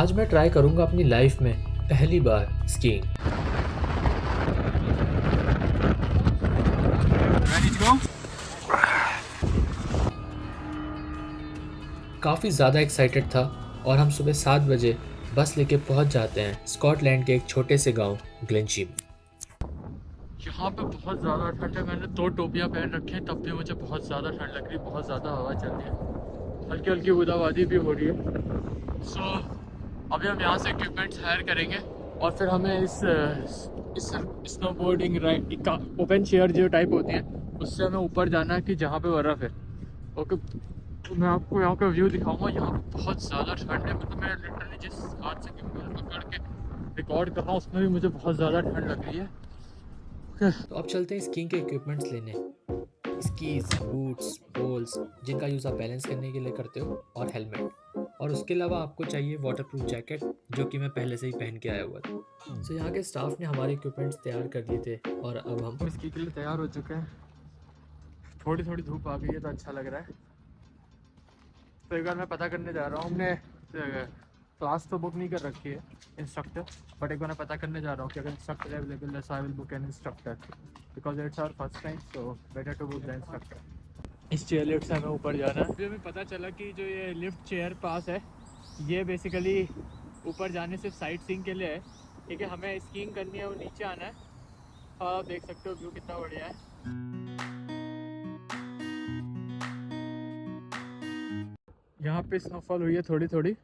आज मैं ट्राई करूंगा अपनी लाइफ में पहली बार स्कीइंग। काफ़ी ज़्यादा एक्साइटेड था और हम सुबह 7 बजे बस लेके पहुंच जाते हैं स्कॉटलैंड के एक छोटे से गांव ग्लेनशी में। यहाँ पे बहुत ज़्यादा ठंड है। मैंने 2 टोपियाँ पहन रखी हैं, तब भी मुझे बहुत ज़्यादा ठंड लग रही है। बहुत ज़्यादा हवा चल रही है, हल्की हल्की बूंदाबांदी भी हो रही है। सो अभी हम यहाँ से इक्विपमेंट्स हायर करेंगे और फिर हमें इस स्नोबोर्डिंग राइड का ओपन चेयर जो टाइप होती है उससे हमें ऊपर जाना है कि जहाँ पे बर्फ़ है। ओके, तो मैं आपको यहाँ का व्यू दिखाऊंगा। यहाँ पे बहुत ज़्यादा ठंड है। मतलब मैं लिटरली जिस हाथ से गिम्बल पकड़ के रिकॉर्ड कर रहा हूँ उसमें भी मुझे बहुत ज़्यादा ठंड लग रही है। तो अब चलते हैं स्कीइंग के इक्विपमेंट्स लेने। स्कीज, बूट्स, पोल्स जिनका यूज़ आप बैलेंस करने के लिए करते हो, और हेलमेट। और उसके अलावा आपको चाहिए वाटरप्रूफ जैकेट, जो कि मैं पहले से ही पहन के आया हुआ था। सो यहाँ के स्टाफ ने हमारे इक्विपमेंट्स तैयार कर दिए थे और अब हम स्की के लिए तैयार हो चुके हैं। थोड़ी थोड़ी धूप आ गई है तो अच्छा लग रहा है। तो एक बार मैं पता करने जा रहा हूँ। हमने क्लास तो बुक नहीं कर रखी है इंस्ट्रक्टर, बट एक बार मैं पता करने जा रहा हूँ कि अगर इंस्ट्रक्टर अवेलेबल है, so I will book an instructor because it's our first time, so better to book the instructor. इस चेयर लिफ्ट से हमें ऊपर जाना है। अभी हमें पता चला कि जो ये लिफ्ट चेयर पास है ये बेसिकली ऊपर जाने से साइट सीइंग के लिए है। ठीक है, हमें स्कीइंग करनी है और नीचे आना है। आप देख सकते हो व्यू कितना बढ़िया है। यहाँ पे स्नोफॉल हुई है थोड़ी थोड़ी।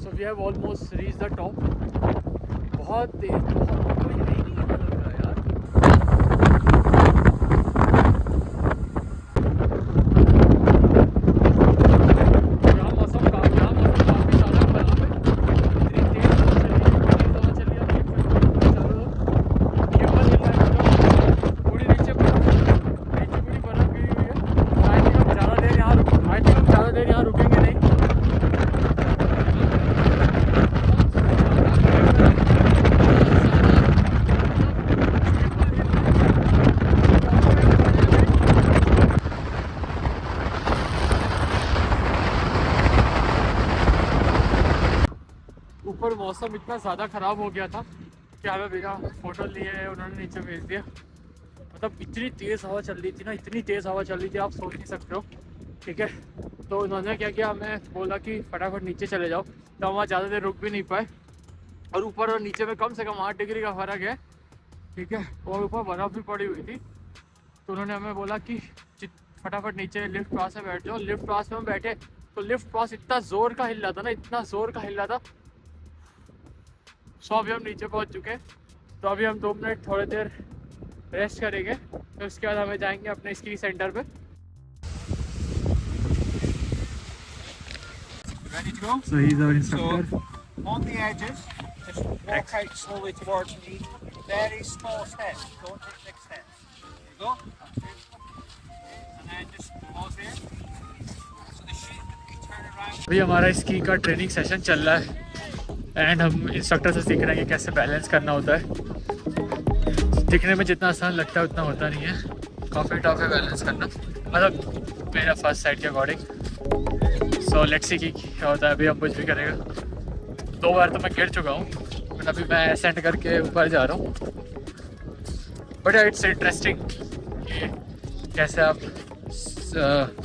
So we have almost reach the top. बहुत तेज, बहुत कोई है ही नहीं यहाँ लग रहा है यार। यहाँ मौसम काफ़ी ज़्यादा खराब है। इतनी तेज हवा चल रही है, इतनी तेज हवा चल रही है, आप देख सकते हो चारों ओर। केबल हिल रहा है, मतलब पूरी नीचे पूरी बर्फ गिरी हुई है। आई थिंक हम ज़्यादा देर यहाँ रुकेंगे नहीं। ऊपर मौसम इतना ज़्यादा ख़राब हो गया था कि हमें बिना फ़ोटो लिए उन्होंने नीचे भेज दिया। मतलब इतनी तेज़ हवा चल रही थी ना, इतनी तेज़ हवा चल रही थी, आप सोच नहीं सकते हो। ठीक है, तो उन्होंने क्या किया, हमें बोला कि फटाफट नीचे चले जाओ। तो हम वहाँ ज़्यादा देर रुक भी नहीं पाए। और ऊपर और नीचे में कम से कम 8 डिग्री का फ़र्क है। ठीक है, और ऊपर बर्फ़ भी पड़ी हुई थी। तो उन्होंने हमें बोला कि फटाफट नीचे लिफ्ट पास में बैठ जाओ। लिफ्ट पास में हम बैठे तो लिफ्ट पास इतना ज़ोर का हिल रहा था ना, इतना ज़ोर का हिल रहा था। सो अभी हम नीचे पहुंच चुके हैं। तो अभी हम 2 मिनट थोड़ी देर रेस्ट करेंगे, तो उसके बाद हमें जाएंगे अपने स्की सेंटर पे। Ready to go? So he's our instructor. So, on the edges, just walk out slowly towards me. Very small steps, don't take big steps. There you go. That's it. And then just pause there. So the shape that we turn around. अभी हमारा ski का training session चल रहा है and हम instructor से सीख रहे हैं कि कैसे बैलेंस करना होता है। दिखने में जितना आसान लगता है उतना होता नहीं है, काफ़ी टफ है बैलेंस करना, मतलब मेरा फर्स्ट साइड के अकॉर्डिंग। सो लेट्स सी कि क्या होता है। अभी हम कुछ भी करेगा। 2 बार तो मैं गिर चुका हूँ, बट अभी मैं असेंड करके ऊपर जा रहा हूँ। बट इट्स इंटरेस्टिंग कि कैसे आप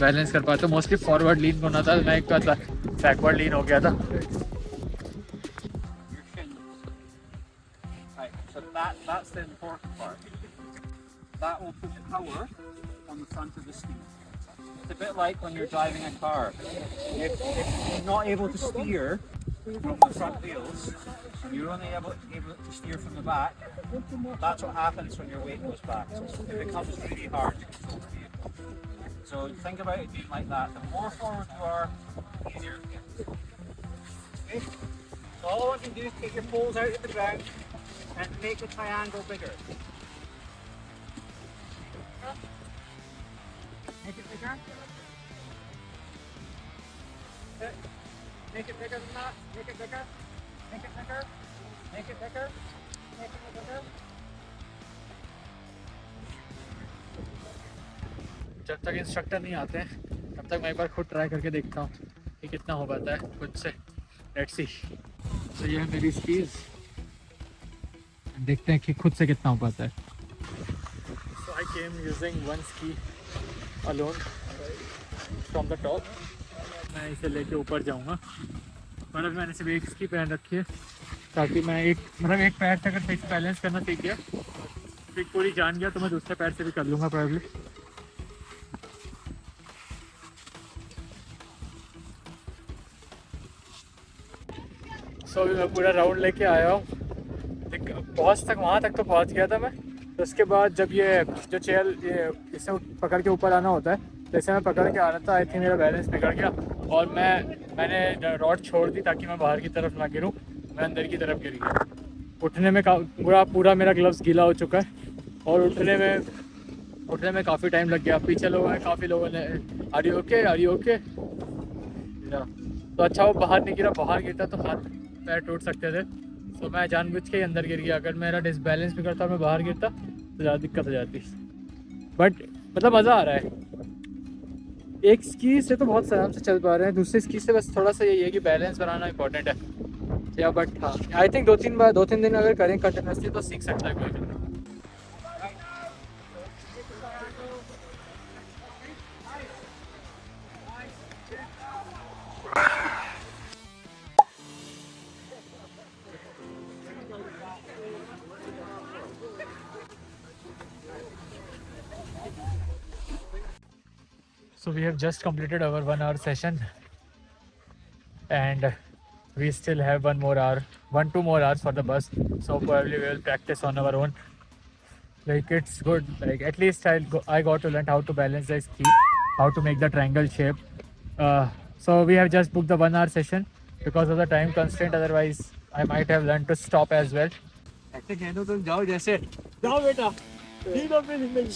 बैलेंस कर पाते हो। मोस्टली फॉरवर्ड लीन होना था, मैं एक बार बैकवर्ड लीन हो गया था। Your shin. Right, so that's the important part. That will put the power on the front of the ski. It's a bit like when you're driving a car. If you're not able to steer from the front wheels, you're only able to steer from the back. That's what happens when your weight goes back. So it becomes really hard to control the vehicle. So think about it being like that. The more forward you are, the easier it gets. Okay? So all I want you to do is take your poles out of the ground and make the triangle bigger. Make it bigger. Make it bigger than that. Make it bigger. Make it bigger. Make it bigger. Make it bigger. जब तक instructor नहीं आते हैं तब तक मैं एक बार खुद ट्राई करके देखता हूँ कि कितना हो पाता है खुद से। Let's see. तो ये है मेरी स्कीज, देखते हैं कि खुद से कितना हो पाता है। So I came using one ski alone from the top. मैं इसे लेके ऊपर जाऊंगा, पर अभी मैंने सिर्फ एक स्की पहन रखी है ताकि मैं एक पैर से अगर फिक्स बैलेंस करना सीख गया, फिर पूरी जान गया, तो मैं दूसरे पैर से भी कर लूँगा प्रॉब्ली। सो अभी मैं पूरा राउंड लेके आया हूँ, वहाँ तक तो पहुँच गया था मैं। तो उसके बाद जब ये जो चेयर इसे पकड़ के ऊपर आना होता है, जैसे मैं पकड़ के आ रहा था, आई थिंक मेरा बैलेंस बिगड़ गया और मैंने रॉड छोड़ दी ताकि मैं बाहर की तरफ ना गिरूँ, मैं अंदर की तरफ गिर गया। उठने में पूरा मेरा ग्लव्स गीला हो चुका है और उठने में काफ़ी टाइम लग गया। पीछे लोगों ने काफ़ी लोगों ने आर यू ओके। तो अच्छा वो बाहर नहीं गिरा, बाहर गिरता तो हाथ पैर टूट सकते थे। तो मैं जानबूझ के ही अंदर गिर गया। अगर मेरा डिसबैलेंस भी करता, मैं बाहर गिरता तो ज़्यादा दिक्कत हो जाती। बट मतलब मज़ा आ रहा है। एक स्की से तो बहुत आराम से चल पा रहे हैं, दूसरी स्की से बस थोड़ा सा यही है कि बैलेंस बनाना इंपॉर्टेंट है या। बट हाँ, आई थिंक 2-3 दिन अगर करें कंटिन्यूसली तो सीख सकता है कोई भी। So we have just completed our 1 hour session and we still have 1-2 more hours for the bus. So probably we will practice on our own. Like it's good. Like at least I got to learn how to balance the ski, how to make the triangle shape. So we have just booked the 1 hour session because of the time constraint. Otherwise, I might have learned to stop as well. ऐसे कहने तुम जाओ जैसे जाओ बेटा, ठीक है फिर जिंदगी।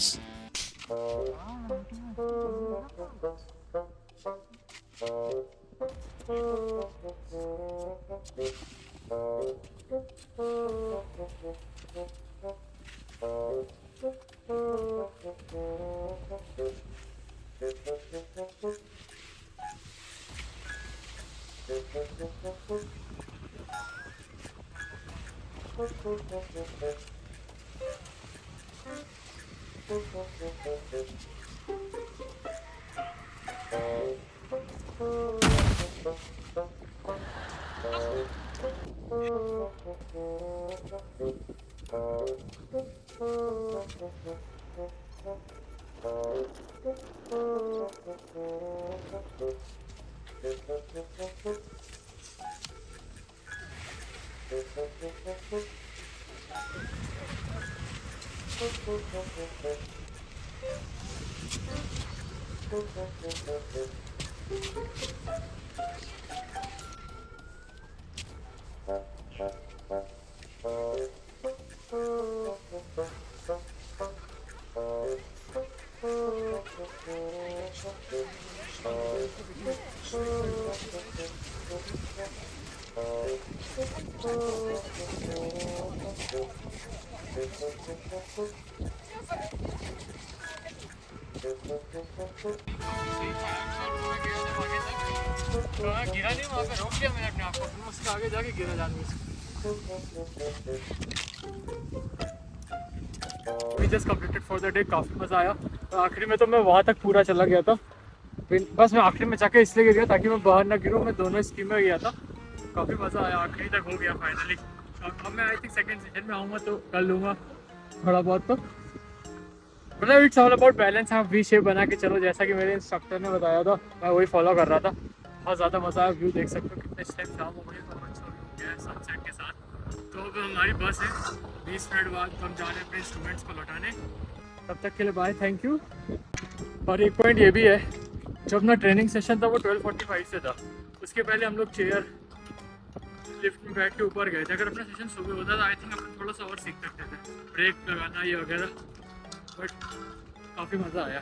गिरा नहीं, वहाँ पे रोक लिया मैंने अपने आप को, उसके आगे जाके गिरा जानबूझ के। We just completed for the day, काफ़ी मज़ा आया। और आखिरी में तो मैं वहाँ तक पूरा चला गया था, बस मैं आखिरी में जाके इसलिए गिर गया ताकि मैं बाहर ना गिरूँ। मैं दोनों स्कीम में गया था, काफ़ी मज़ा आया, आखिरी तक हो गया फाइनली। अब मैं आई थिंक सेकंड सेशन में आऊँगा तो कर लूँगा थोड़ा बहुत। तो मतलब इट्स ऑल अबाउट बैलेंस। आप वी शेप बना के चलो, जैसा कि मेरे इंस्ट्रक्टर ने बताया था, मैं वही फॉलो कर रहा था। बहुत ज़्यादा मज़ा आया। व्यू देख सकते हो कितने टाइम शाम हो गई, बहुत अच्छा व्यू हो गया है सनसेट के साथ। तो अब हमारी बस है, 20 मिनट बाद हम जा रहे हैं अपने इंस्ट्रूमेंट्स को लौटाने। तब तक के लिए बाय, थैंक यू। और एक पॉइंट ये भी है, जो अपना ट्रेनिंग सेशन था वो 12:45 से था। उसके पहले हम लोग चेयर लिफ्ट में बैठ के ऊपर गए थे। अगर अपना सेशन सुबह होता था, आई थिंक अपन थोड़ा सा और सीख सकते थे, ब्रेक लगाना ये वगैरह। बट काफ़ी मज़ा आया।